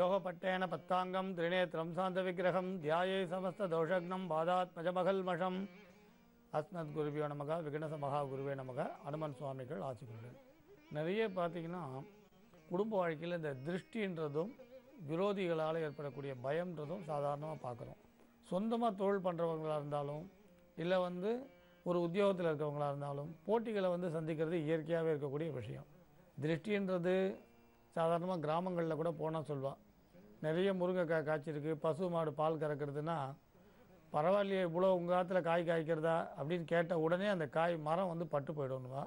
யோகப்பட்டேன பத்தாங்கம் திரிநேத்திரம் சாந்த விக்கிரகம் தியாயே சமஸ்த தோஷக்னம் பாதாத்மஜமகல்மஷம் அஸ்மத் குருவியோ நமக விகணச மகா குருவே நமக அனுமன் சுவாமிகள் ஆசிரியர்கள். நிறைய பார்த்திங்கன்னா குடும்ப வாழ்க்கையில் இந்த திருஷ்டின்றதும் விரோதிகளால் ஏற்படக்கூடிய பயம்ன்றதும் சாதாரணமாக பார்க்குறோம். சொந்தமாக தொழில் பண்ணுறவங்களாக இருந்தாலும் இல்லை ஒரு உத்தியோகத்தில் இருக்கிறவங்களாக இருந்தாலும் போட்டிகளை சந்திக்கிறது இயற்கையாகவே இருக்கக்கூடிய விஷயம். திருஷ்டின்றது சாதாரணமாக கிராமங்களில் கூட போனால் சொல்வாள், நிறைய முருங்கைக்காய் காய்ச்சிருக்கு, பசு மாடு பால் கறக்கிறதுனா பரவாயில்லையே இவ்வளோ உங்கள் காலத்தில் காய் காய்க்கிறதா அப்படின்னு கேட்ட உடனே அந்த காய் மரம் பட்டு போயிடும்னுவா.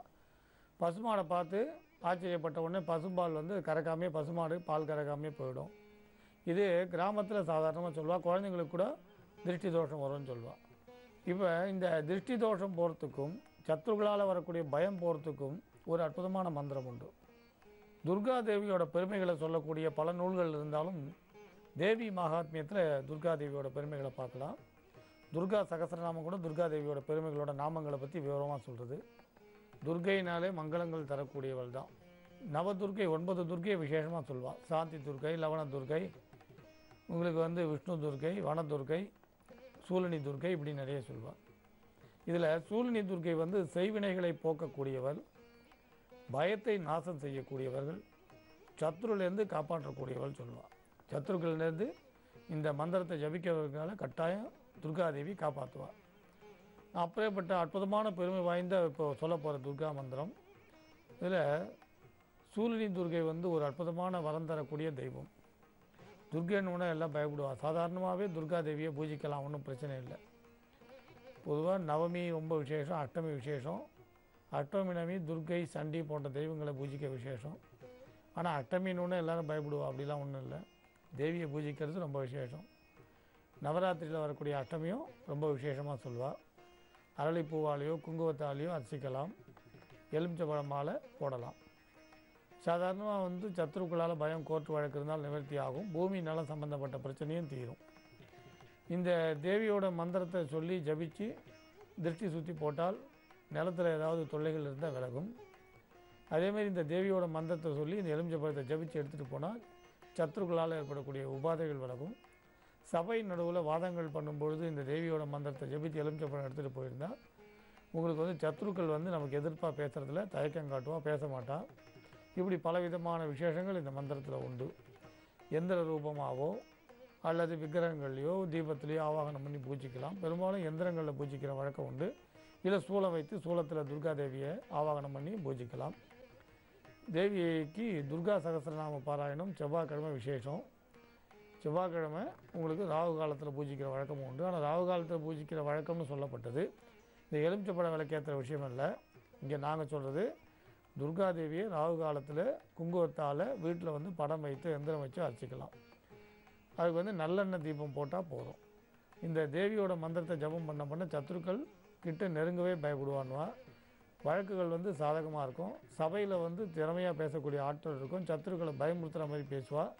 பசுமாடை பார்த்து ஆச்சரியப்பட்ட உடனே பசும்பால் கறக்காமே பசுமாடு பால் கறக்காமே போயிடும். இது கிராமத்தில் சாதாரணமாக சொல்லுவாள். குழந்தைங்களுக்கு கூட திருஷ்டி தோஷம் வரும்னு சொல்லுவாள். இப்போ இந்த திருஷ்டி தோஷம் போகிறதுக்கும் சத்துருக்களால் வரக்கூடிய பயம் போகிறதுக்கும் ஒரு அற்புதமான மந்திரம் உண்டு. துர்கா தேவியோட பெருமைகளை சொல்லக்கூடிய பல நூல்கள் இருந்தாலும் தேவி மகாத்மியத்தில் துர்கா தேவியோட பெருமைகளை பார்க்கலாம். துர்கா சகஸ்ரநாமம் கூட துர்கா தேவியோட பெருமைகளோட நாமங்களை பற்றி விவரமாக சொல்கிறது. துர்கைனாலே மங்களங்கள் தரக்கூடியவள் தான். நவதுர்கை 9 துர்கையை விசேஷமாக சொல்வாள். சாந்தி துர்கை, லவண துர்கை, உங்களுக்கு விஷ்ணு துர்கை, வனதுர்கை, சூலினி துர்கை, இப்படி நிறைய சொல்வாள். இதில் சூலினி துர்கை செய்வினைகளை போக்கக்கூடியவள், பயத்தை நாசம் செய்யக்கூடியவர்கள், சத்ருலேருந்து காப்பாற்றக்கூடியவள் சொல்லுவாள். சத்ருக்கள்லேருந்து இந்த மந்திரத்தை ஜபிக்கிறவர்களால் கட்டாயம் துர்காதேவி காப்பாற்றுவாள். அப்படியேப்பட்ட அற்புதமான பெருமை வாய்ந்த இப்போ சொல்ல போகிற துர்கா மந்திரம். இதில் சூலினி துர்கை ஒரு அற்புதமான வரம் தரக்கூடிய தெய்வம். துர்கைன்னு எல்லாம் பயப்படுவாள். சாதாரணமாகவே துர்காதேவியை பூஜிக்கலாம், ஒன்றும் பிரச்சனை இல்லை. பொதுவாக நவமி ரொம்ப விசேஷம், அஷ்டமி விசேஷம். அஷ்டமி நவமி துர்கை சண்டி போன்ற தெய்வங்களை பூஜிக்க விசேஷம். ஆனால் அஷ்டமின்னு எல்லோரும் பயப்படுவா, அப்படிலாம் ஒன்றும் இல்லை. தேவியை பூஜிக்கிறது ரொம்ப விசேஷம். நவராத்திரியில் வரக்கூடிய அஷ்டமியும் ரொம்ப விசேஷமாக சொல்வாள். அரளிப்பூவாலேயோ குங்குமத்தாலேயோ அர்ச்சிக்கலாம், எலுமிச்சம்பழம் மாலை போடலாம். சாதாரணமாக சத்துருக்களால் பயம் கோர்ட்டு வழக்கு இருந்தால் நிவர்த்தி ஆகும். பூமி நலம் சம்பந்தப்பட்ட பிரச்சனையும் தீரும். இந்த தேவியோட மந்திரத்தை சொல்லி ஜபித்து திருஷ்டி சுற்றி போட்டால் நிலத்தில் ஏதாவது தொல்லைகள் இருந்தால் விலகும். அதேமாதிரி இந்த தேவியோட மந்திரத்தை சொல்லி இந்த எலுமிச்சம்பழத்தை ஜபித்து எடுத்துகிட்டு போனால் சத்துருக்களால் ஏற்படக்கூடிய உபாதைகள் விலகும். சபை நடுவில் வாதங்கள் பண்ணும்பொழுது இந்த தேவியோட மந்திரத்தை ஜபித்து எலுமிச்சம்பழம் எடுத்துகிட்டு போயிருந்தால் உங்களுக்கு சத்துருக்கள் நமக்கு எதிர்ப்பாக பேசுகிறதுல தயக்கம் காட்டுவா, பேச மாட்டா. இப்படி பலவிதமான விசேஷங்கள் இந்த மந்திரத்தில் உண்டு. எந்திர ரூபமாகவோ அல்லது விக்கிரகங்கள்லையோ தீபத்திலேயோ ஆவாகனம் பண்ணி பூஜிக்கலாம். பெரும்பாலும் எந்திரங்களில் பூஜிக்கிற வழக்கம் உண்டு. இல்லை சூளம் வைத்து சூளத்தில் துர்கா தேவியை ஆவாகனம் பண்ணி பூஜிக்கலாம். தேவிக்கு துர்கா சகஸ்ரநாம பாராயணம் செவ்வாய்க்கிழமை விசேஷம். செவ்வாய்க்கிழமை உங்களுக்கு ராகு காலத்தில் பூஜிக்கிற வழக்கமும் உண்டு. ஆனால் ராகு காலத்தில் பூஜிக்கிற வழக்கம்னு சொல்லப்பட்டது இந்த எலுமிச்சப்பழம் விளக்கேற்றுற விஷயம் இல்லை. இங்கே நாங்கள் சொல்கிறது துர்காதேவியை ராகு காலத்தில் குங்குமத்தால் வீட்டில் படம் வைத்து எந்திரம் வச்சு அர்ச்சிக்கலாம். அதுக்கு நல்லெண்ணெய் தீபம் போட்டால் போதும். இந்த தேவியோட மந்திரத்தை ஜபம் பண்ண சத்துருக்கள் கிட்ட நெருங்கவே பயப்படுவான்வா. வழக்குகள் சாதகமாக இருக்கும். சபையில் திறமையாக பேசக்கூடிய ஆட்கள் இருக்கும். சத்துருக்களை பயமுறுத்துகிற மாதிரி பேசுவாள்.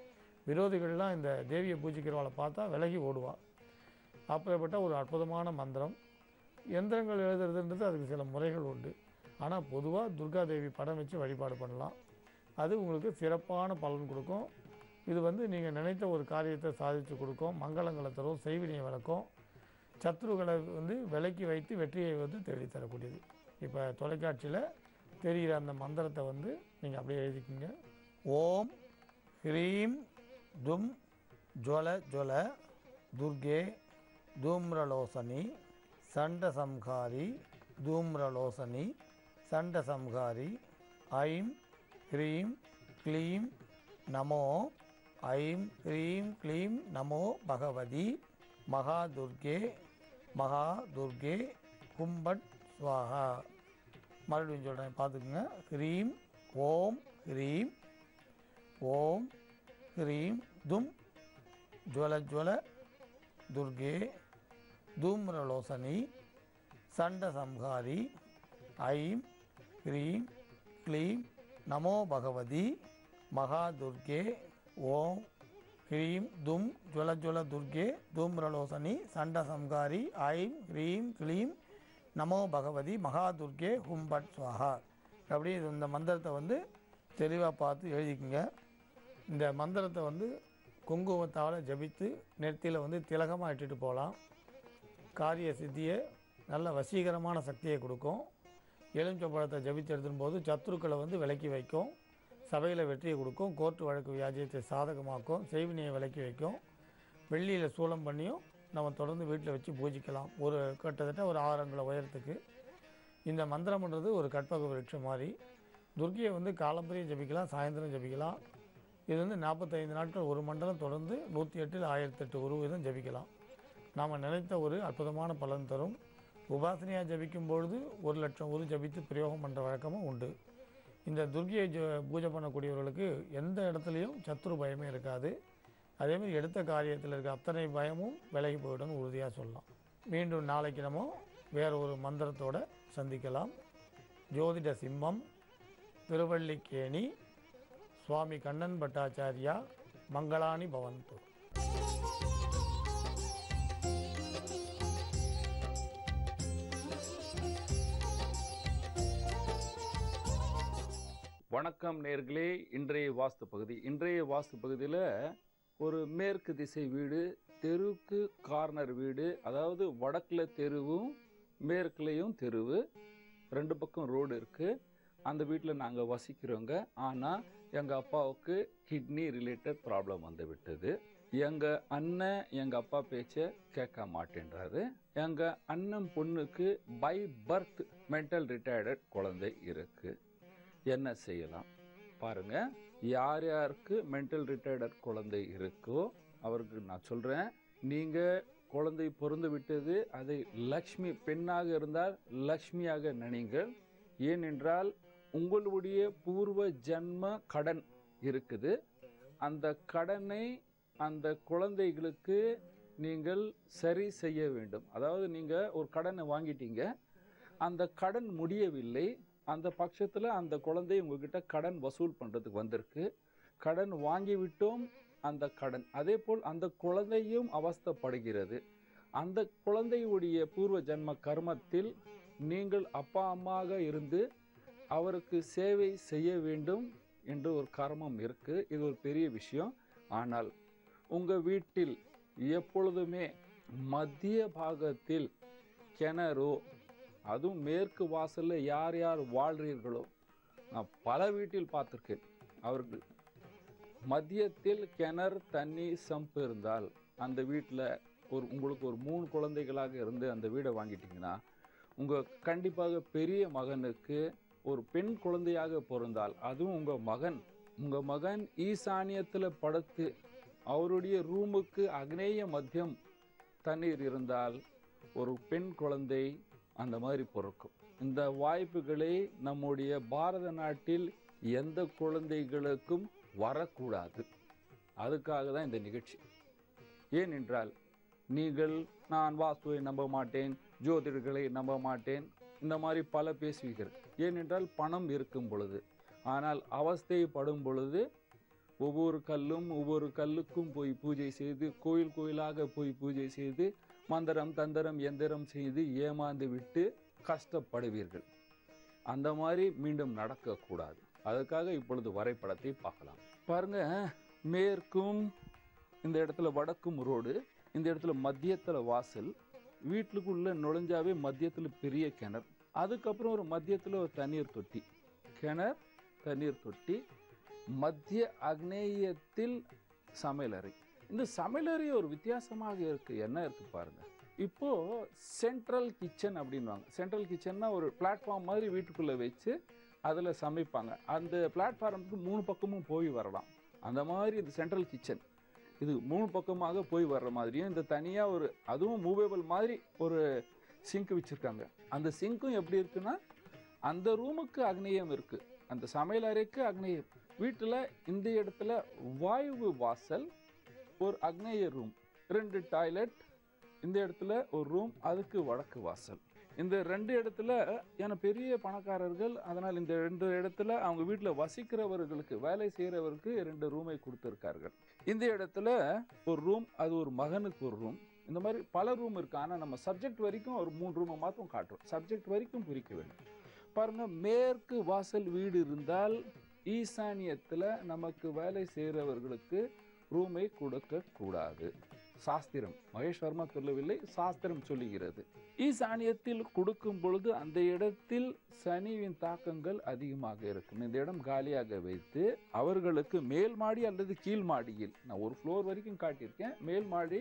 விரோதிகள்லாம் இந்த தேவியை பூஜிக்கிறவளை பார்த்தா விலகி ஓடுவாள். அப்படிப்பட்ட ஒரு அற்புதமான மந்திரம். எந்திரங்கள் எழுதுறதுன்றது அதுக்கு சில முறைகள் உண்டு. ஆனால் பொதுவாக துர்காதேவி படம் வச்சு வழிபாடு பண்ணலாம். அது உங்களுக்கு சிறப்பான பலன் கொடுக்கும். இது நீங்கள் நினைத்த ஒரு காரியத்தை சாதித்து கொடுக்கும், மங்களங்களை தரும், செய்வினையை வளர்க்கும், சத்ருகளை விலக்கி வைத்து வெற்றியை தேடித்தரக்கூடியது. இப்போ தொலைக்காட்சியில் தெரிகிற அந்த மந்திரத்தை நீங்கள் அப்படியே எழுதிக்கிங்க. ஓம் ஹ்ரீம் தும் ஜுவல ஜுவல துர்கே தூம்ரலோசனி சண்டசம்ஹாரி தூம்ரலோசனி சண்டசம்ஹாரி ஐம் ஹ்ரீம் க்ளீம் நமோ ஐம் ஹ்ரீம் க்ளீம் நமோ பகவதி மகாதுர்கே மகாதுர்கே கும்பட் ஸ்வாஹா. மறுபடியும் சொல்கிறேன், பார்த்துக்குங்க. ஹ்ரீம் ஓம் ஹ்ரீம் ஓம் ஹ்ரீம் தும் ஜுவல ஜுவல துர்கே தூம்ரலோசனி சண்டசம்ஹாரி ஐம் ஹ்ரீம் க்ளீம் நமோ பகவதி மகாதுர்கே ஓம் ஹ்ரீம் தும் ஜுவல ஜுவல துர்கே தூம்ரலோசனி சண்டசம்ஹாரி ஐம் ஹ்ரீம் க்ளீம் நமோ பகவதி மகாதுர்கே ஹும்பட் ஸ்வாஹா. அப்படி இந்த மந்திரத்தை தெளிவாக பார்த்து எழுதிக்குங்க. இந்த மந்திரத்தை குங்குமத்தால் ஜபித்து நெத்தியில் வந்து திலகமாக இட்டுட்டு போகலாம். காரிய சித்தியை நல்ல வசீகரமான சக்தியை கொடுக்கும். எலுமிச்சம்பழத்தை ஜபித்து எடுத்துடும் போது சத்துருக்களை வந்து விலக்கி வைக்கும். சபையில் வெற்றியை கொடுக்கும். கோர்ட்டு வழக்கு வியாஜியத்தை சாதகமாக்கும். செய்வினையை விலக்கி வைக்கும். வெள்ளியில் சூலம் பண்ணியும் நம்ம தொடர்ந்து வீட்டில் வச்சு பூஜிக்கலாம். கிட்டத்தட்ட ஒரு 6 அங்குல உயரத்துக்கு. இந்த மந்திரம்ன்றது ஒரு கற்பக விருட்சம் மாதிரி. துர்க்கையை வந்து காலம்பரையும் ஜபிக்கலாம், சாயந்தரம் ஜபிக்கலாம். இது வந்து 45 நாட்கள் ஒரு மண்டலம் தொடர்ந்து 108 1008 உரு வீதம் ஜபிக்கலாம். நாம் நினைத்த ஒரு அற்புதமான பலன் தரும். உபாசனையாக ஜபிக்கும் பொழுது 1,00,000 உரு ஜபித்து பிரயோகம் பண்ணுற வழக்கமும் உண்டு. இந்த துர்க்கையை பூஜை பண்ணக்கூடியவர்களுக்கு எந்த இடத்துலையும் சத்துரு பயமே இருக்காது. அதேமாதிரி எடுத்த காரியத்தில் இருக்க அத்தனை பயமும் விலகி போய்டும் உறுதியாக சொல்லலாம். மீண்டும் நாளைக்கு நம்ம வேறு ஒரு மந்திரத்தோடு சந்திக்கலாம். ஜோதிட சிம்மம், திருவள்ளிக்கேணி, சுவாமி கண்ணன் பட்டாச்சாரியா, மங்களானி பவந்து. வணக்கம் நேர்களே. இன்றைய வாஸ்து பகுதியில் ஒரு மேற்கு திசை வீடு, தெருவுக்கு கார்னர் வீடு, அதாவது வடக்கில் தெருவும் மேற்குலையும் தெருவு, 2 பக்கம் ரோடு இருக்குது. அந்த வீட்டில் நாங்கள் வசிக்கிறோங்க. ஆனால் எங்கள் அப்பாவுக்கு கிட்னி ரிலேட்டட் ப்ராப்ளம் வந்து விட்டது. எங்கள் அண்ணன் எங்கள் அப்பா பேச்சை கேட்க மாட்டேன்றாரு. எங்கள் அண்ணன் பொண்ணுக்கு பை பர்த் மென்டல் ரிட்டையர்ட் குழந்தை இருக்குது. என்ன செய்யலாம் பாருங்க. யார் யாருக்கு மென்டல் ரிட்டையர்ட் குழந்தை இருக்கோ அவருக்கு நான் சொல்கிறேன், நீங்கள் குழந்தை பிறந்து விட்டது, அதை லக்ஷ்மி பெண்ணாக இருந்தால் லக்ஷ்மியாக நினைங்கள். ஏனென்றால் உங்களுடைய பூர்வ ஜன்ம கடன் இருக்குது. அந்த கடனை அந்த குழந்தைகளுக்கு நீங்கள் சரி செய்ய வேண்டும். அதாவது நீங்கள் ஒரு கடனை வாங்கிட்டீங்க, அந்த கடன் முடியவில்லை, அந்த பட்சத்தில் அந்த குழந்தை உங்ககிட்ட கடன் வசூல் பண்ணுறதுக்கு வந்திருக்கு. கடன் வாங்கிவிட்டோம், அந்த கடன் அதே போல் அந்த குழந்தையும் அவஸ்தைப்படுகிறது. அந்த குழந்தையுடைய பூர்வ ஜன்ம கர்மத்தில் நீங்கள் அப்பா அம்மாவாக இருந்து அவருக்கு சேவை செய்ய வேண்டும் என்று ஒரு கர்மம் இருக்குது. இது ஒரு பெரிய விஷயம். ஆனால் உங்கள் வீட்டில் எப்பொழுதுமே மத்திய பாகத்தில் கிணறோ, அதுவும் மேற்கு வாசலில் யார் யார் வாழ்கிறீர்களோ, நான் பல வீட்டில் பார்த்துருக்கேன், அவர்கள் மத்தியத்தில் கிணறு தண்ணி சம்பு இருந்தால் அந்த வீட்டில் உங்களுக்கு ஒரு 3 குழந்தைகளாக இருந்து அந்த வீடை வாங்கிட்டீங்கன்னா, உங்கள் கண்டிப்பாக பெரிய மகனுக்கு ஒரு பெண் குழந்தையாக பிறந்தால், அதுவும் உங்கள் மகன் ஈசானியத்தில் படுத்து அவருடைய ரூமுக்கு அக்னேய மத்தியம் தண்ணீர் இருந்தால் ஒரு பெண் குழந்தை அந்த மாதிரி பிறக்கும். இந்த வாய்ப்புகளை நம்முடைய பாரத நாட்டில் எந்த குழந்தைகளுக்கும் வரக்கூடாது. அதுக்காக தான் இந்த நிகழ்ச்சி. ஏனென்றால் நான் வாஸ்துவை நம்ப மாட்டேன், ஜோதிடர்களை நம்ப மாட்டேன், இந்த மாதிரி பல பேசுவீர்கள். ஏனென்றால் பணம் இருக்கும் பொழுது. ஆனால் அவஸ்தைப்படும் பொழுது ஒவ்வொரு கல்லுக்கும் போய் பூஜை செய்து, கோயிலாக போய் பூஜை செய்து, மந்திரம் தந்திரம் எந்திரம் செய்து ஏமாந்து விட்டு கஷ்டப்படுவீர்கள். அந்த மாதிரி மீண்டும் நடக்கக்கூடாது. அதுக்காக இப்பொழுது வரைபடத்தை பார்க்கலாம். பாருங்க, மேற்கும் இந்த இடத்துல வடக்கும் ரோடு, இந்த இடத்துல மத்தியத்தில் வாசல், வீட்டுக்குள்ளே நுழைஞ்சாவே மத்தியத்தில் பெரிய கிணறு, அதுக்கப்புறம் ஒரு மத்தியத்தில் ஒரு தண்ணீர் தொட்டி, கிணறு தண்ணீர் தொட்டி, மத்திய அக்னேயத்தில் சமையலறை. இந்த சமையலறை ஒரு வித்தியாசமாக இருக்குது. என்ன இருக்குது பாருங்கள். இப்போது சென்ட்ரல் கிச்சன் அப்படின்வாங்க. சென்ட்ரல் கிச்சன்னா ஒரு பிளாட்ஃபார்ம் மாதிரி வீட்டுக்குள்ளே வச்சு அதில் சமைப்பாங்க. அந்த பிளாட்ஃபார்முக்கு 3 பக்கமும் போய் வரலாம். அந்த மாதிரி இந்த சென்ட்ரல் கிச்சன் இது 3 பக்கமாக போய் வர்ற மாதிரியும், இந்த தனியாக அதுவும் மூவேபிள் மாதிரி ஒரு சிங்க் வச்சுருக்காங்க. அந்த சிங்க்கும் எப்படி இருக்குன்னா, அந்த ரூமுக்கு அக்னேயம் இருக்குது, அந்த சமையல் அறைக்கு அக்னேயம். வீட்டில் இந்த இடத்துல வாயு வாசல், ஒரு அக்னேய ரூம், 2 டாய்லெட், இந்த இடத்துல ஒரு ரூம், அதுக்கு வடக்கு வாசல். இந்த 2 இடத்துல ஏன்னா பெரிய பணக்காரர்கள், அதனால் இந்த 2 இடத்துல அவங்க வீட்டில் வசிக்கிறவர்களுக்கு, வேலை செய்கிறவருக்கு 2 ரூமை கொடுத்துருக்கார்கள். இந்த இடத்துல ஒரு ரூம், அது ஒரு மகனுக்கு ஒரு ரூம். இந்த மாதிரி பல ரூம் இருக்குது. ஆனால் நம்ம சப்ஜெக்ட் வரைக்கும் ஒரு 3 ரூமை மாற்றம் காட்டுறோம். சப்ஜெக்ட் வரைக்கும் பிரிக்க வேண்டும். பாருங்கள், மேற்கு வாசல் வீடு இருந்தால் ஈசானியத்தில் நமக்கு வேலை செய்கிறவர்களுக்கு ரூமை கொடுக்க கூடாது. சாஸ்திரம், மகேஷ் வர்மா சொல்லவில்லை, சாஸ்திரம் சொல்லுகிறது. ஈசானியத்தில் கொடுக்கும் பொழுது அந்த இடத்தில் சனியின் தாக்கங்கள் அதிகமாக இருக்கும். இந்த இடம் காலியாக வைத்து அவர்களுக்கு மேல் மாடி அல்லது கீழ் மாடியில், நான் ஒரு ஃப்ளோர் வரைக்கும் காட்டியிருக்கேன், மேல் மாடி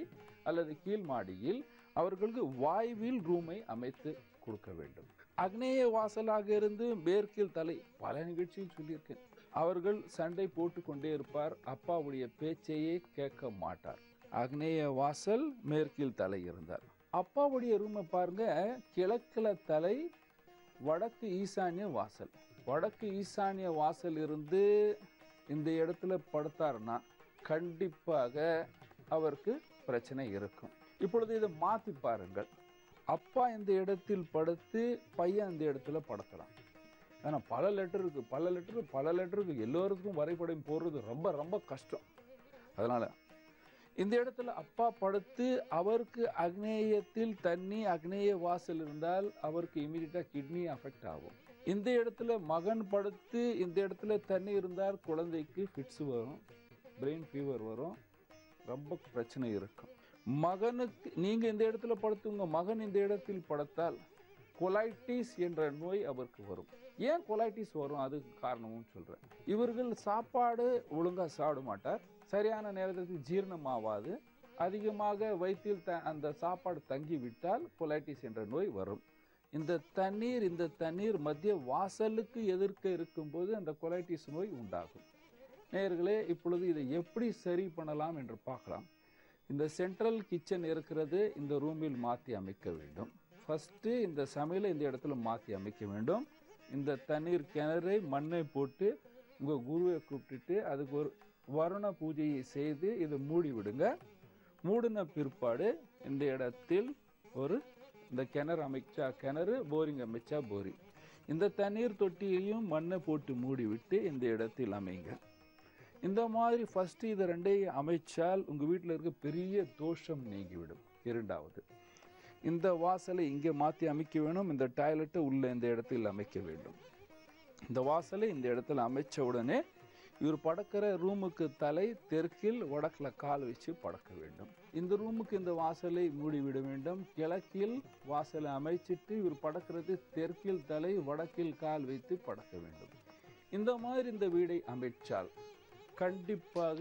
அல்லது கீழ் மாடியில் அவர்களுக்கு வாயுவில் ரூமை அமைத்து கொடுக்க வேண்டும். அக்னேய வாசலாக இருந்து மேற்கில் தலை, பல நிகழ்ச்சியில் சொல்லியிருக்கேன். அவர்கள் சண்டை போட்டு கொண்டே இருப்பார், அப்பாவுடைய பேச்சையே கேட்க மாட்டார். அக்னேய வாசல், மேற்கில் தலை இருந்தார். அப்பாவுடைய ரூமை பாருங்க, கிழக்குல தலை, வடக்கு ஈசானிய வாசல். வடக்கு ஈசானிய வாசல் இருந்து இந்த இடத்துல படுத்தாருன்னா கண்டிப்பாக அவருக்கு பிரச்சனை இருக்கும். இப்பொழுது இதை மாற்றி பாருங்கள். அப்பா இந்த இடத்தில் படுத்து பையன் இந்த இடத்துல படுக்கலாம். ஏன்னா பல லெட்டருக்கு எல்லோருக்கும் வரைபடம் போடுறது ரொம்ப ரொம்ப கஷ்டம். அதனால இந்த இடத்துல அப்பா படுத்து அவருக்கு அக்னேயத்தில் தண்ணி, அக்னேய வாசல் இருந்தால் அவருக்கு இமீடியட்டா கிட்னி அஃபெக்ட் ஆகும். இந்த இடத்துல மகன் படுத்து இந்த இடத்துல தண்ணி இருந்தால் குழந்தைக்கு ஃபிட்ஸ் வரும், பிரெயின் ஃபீவர் வரும், ரொம்ப பிரச்சனை இருக்கும். மகனுக்கு நீங்க இந்த இடத்துல படுத்து உங்க மகன் இந்த இடத்தில் படுத்தால் கொலைட்டிஸ் என்ற நோய் அவருக்கு வரும். ஏன் கொலைட்டிஸ் வரும், அதுக்கு காரணமும் சொல்றேன். இவர்கள் சாப்பாடு ஒழுங்கா சாப்பிட மாட்டார், சரியான நேரத்துக்கு ஜீரணமாவாது, அதிகமாக வயிற்றில் அந்த சாப்பாடு தங்கிவிட்டால் கொலைட்டிஸ் என்ற நோய் வரும். இந்த தண்ணீர் மத்திய வாசலுக்கு எதிர்க்க இருக்கும்போது அந்த கொலைட்டிஸ் நோய் உண்டாகும். நேயர்களே, இப்பொழுது இதை எப்படி சரி பண்ணலாம் என்று பார்க்கலாம். இந்த சென்ட்ரல் கிச்சன் இருக்கிறது, இந்த ரூமில் மாற்றி அமைக்க வேண்டும். ஃபஸ்ட்டு இந்த சமையலை இந்த இடத்துல மாற்றி அமைக்க வேண்டும். இந்த தண்ணீர் கிணறை மண்ணை போட்டு உங்கள் குருவை கூப்பிட்டுட்டு அதுக்கு ஒரு வருண பூஜையை செய்து இதை மூடி விடுங்க. மூடின பிற்பாடு இந்த இடத்தில் இந்த கிணறு அமைச்சா கிணறு, போரிங் அமைச்சா போரிங். இந்த தண்ணீர் தொட்டியையும் மண்ணை போட்டு மூடி விட்டு இந்த இடத்தில் அமைங்க. இந்த மாதிரி ஃபஸ்ட்டு இதை ரெண்டையும் அமைச்சால் உங்கள் வீட்டில் இருக்க பெரிய தோஷம் நீங்கிவிடும். இரண்டாவது, இந்த வாசலை இங்கே மாற்றி அமைக்க வேணும். இந்த டாய்லெட்டை உள்ள இந்த இடத்தில் அமைக்க வேண்டும். இந்த வாசலை இந்த இடத்துல அமைச்ச உடனே இவர் படுக்கிற ரூமுக்கு தலை தெற்கில், வடக்கில் கால் வச்சு படுக்க வேண்டும். இந்த ரூமுக்கு இந்த வாசலை மூடிவிட வேண்டும். கிழக்கில் வாசலை அமைச்சிட்டு இவர் படுக்கிறது தெற்கில் தலை, வடக்கில் கால் வைத்து படுக்க வேண்டும். இந்த மாதிரி இந்த வீடை அமைச்சால் கண்டிப்பாக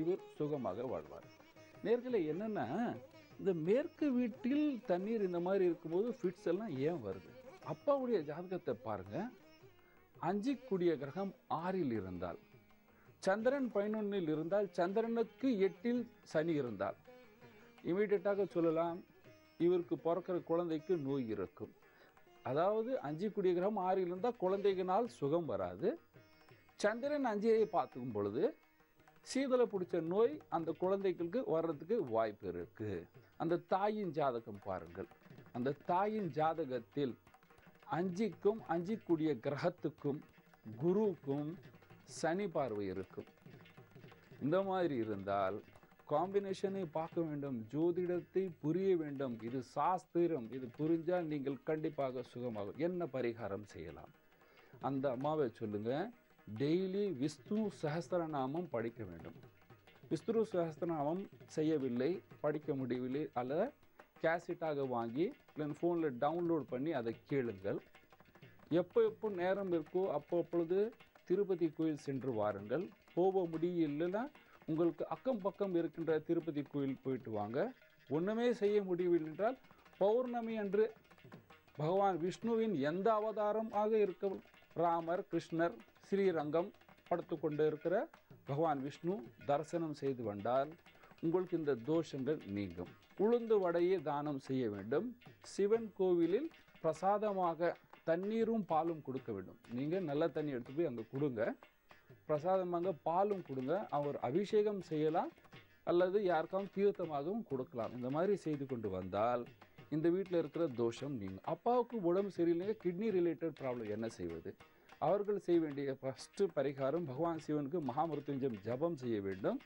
இவர் சுகமாக வாழ்வார். நேர்களே, என்னன்னா இந்த மேற்கு வீட்டில் தண்ணீர் இந்த மாதிரி இருக்கும்போது ஃபிட்ஸ் எல்லாம் ஏன் வருது? அப்பாவுடைய ஜாதகத்தை பாருங்க. 5 கூடிய கிரகம் 6 இருந்தால், சந்திரன் 11 இருந்தால், சந்திரனுக்கு 8 சனி இருந்தால் இமீடியட்டாக சொல்லலாம் இவருக்கு பிறக்கிற குழந்தைக்கு நோய் இருக்கும். அதாவது 5 கூடிய கிரகம் 6 இருந்தால் குழந்தைகளால் சுகம் வராது. சந்திரன் 5ஐ பார்த்துக்கும் பொழுது சீதள பிடிச்ச நோய் அந்த குழந்தைகளுக்கு வர்றதுக்கு வாய்ப்பு இருக்கு. அந்த தாயின் ஜாதகம் பாருங்கள். அந்த தாயின் ஜாதகத்தில் 5க்கும் 5 கூடிய கிரகத்துக்கும் குருவுக்கும் சனி பார்வை இருக்கும். இந்த மாதிரி இருந்தால் காம்பினேஷனை பார்க்க வேண்டும், ஜோதிடத்தை புரிய வேண்டும். இது சாஸ்திரம், இது புரிஞ்சால் நீங்கள் கண்டிப்பாக சுகமாகும். என்ன பரிகாரம் செய்யலாம்? அந்த அம்மாவை சொல்லுங்க, டெய்லி விஷ்ணு சஹஸ்ரநாமம் படிக்க வேண்டும். விஷ்ணு சஹஸ்ரநாமம் செய்யவில்லை, படிக்க முடியவில்லை, அல்லது கேசட்டாக வாங்கி இல்லை ஃபோனில் டவுன்லோட் பண்ணி அதை கேளுங்கள். எப்போ நேரம் இருக்கோ அப்பொழுது திருப்பதி கோயில் சென்று வாருங்கள். போக முடியலைன்னா உங்களுக்கு அக்கம் பக்கம் இருக்கின்ற திருப்பதி கோயில் போயிட்டு வாங்க. ஒன்றுமே செய்ய முடியவில்லை என்றால் பௌர்ணமி அன்று பகவான் விஷ்ணுவின் எந்த அவதாரம் ஆக இருக்க, ராமர், கிருஷ்ணர், ஸ்ரீரங்கம் படுத்து கொண்டு இருக்கிற பகவான் விஷ்ணு தரிசனம் செய்து வந்தால் உங்களுக்கு இந்த தோஷங்கள் நீங்கும். உளுந்து வடையை தானம் செய்ய வேண்டும். சிவன் கோவிலில் பிரசாதமாக தண்ணீரும் பாலும் கொடுக்க வேண்டும். நீங்கள் நல்ல தண்ணி எடுத்து போய் அங்கே கொடுங்க, பிரசாதமாக பாலும் கொடுங்க. அவர் அபிஷேகம் செய்யலாம் அல்லது யாருக்காவது தீர்த்தமாகவும் கொடுக்கலாம். இந்த மாதிரி செய்து கொண்டு வந்தால் இந்த வீட்டில் இருக்கிற தோஷம் நீங்கும். அப்பாவுக்கு உடம்பு சரியில்லைங்க, கிட்னி ரிலேட்டட் ப்ராப்ளம் என்ன செய்வது? அவர்கள் செய்ய வேண்டிய ஃபஸ்ட்டு பரிகாரம், பகவான் சிவனுக்கு மகாமிருத்யுஞ்சயம் ஜபம் செய்ய வேண்டும்.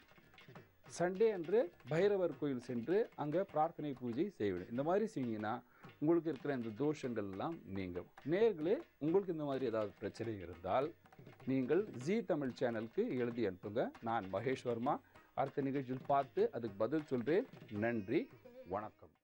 சண்டே அன்று பைரவர் கோயில் சென்று அங்கே பிரார்த்தனை பூஜை செய்ய வேண்டும். இந்த மாதிரி செஞ்சீங்கன்னா உங்களுக்கு இருக்கிற இந்த தோஷங்கள் எல்லாம் நீங்கும். நேர்களே, உங்களுக்கு இந்த மாதிரி ஏதாவது பிரச்சனை இருந்தால் நீங்கள் ஜி தமிழ் சேனலுக்கு எழுதி அனுப்புங்க. நான் மகேஷ் வர்மா, அடுத்த நிகழ்ச்சியில் பார்த்து அதுக்கு பதில் சொல்றேன். நன்றி, வணக்கம்.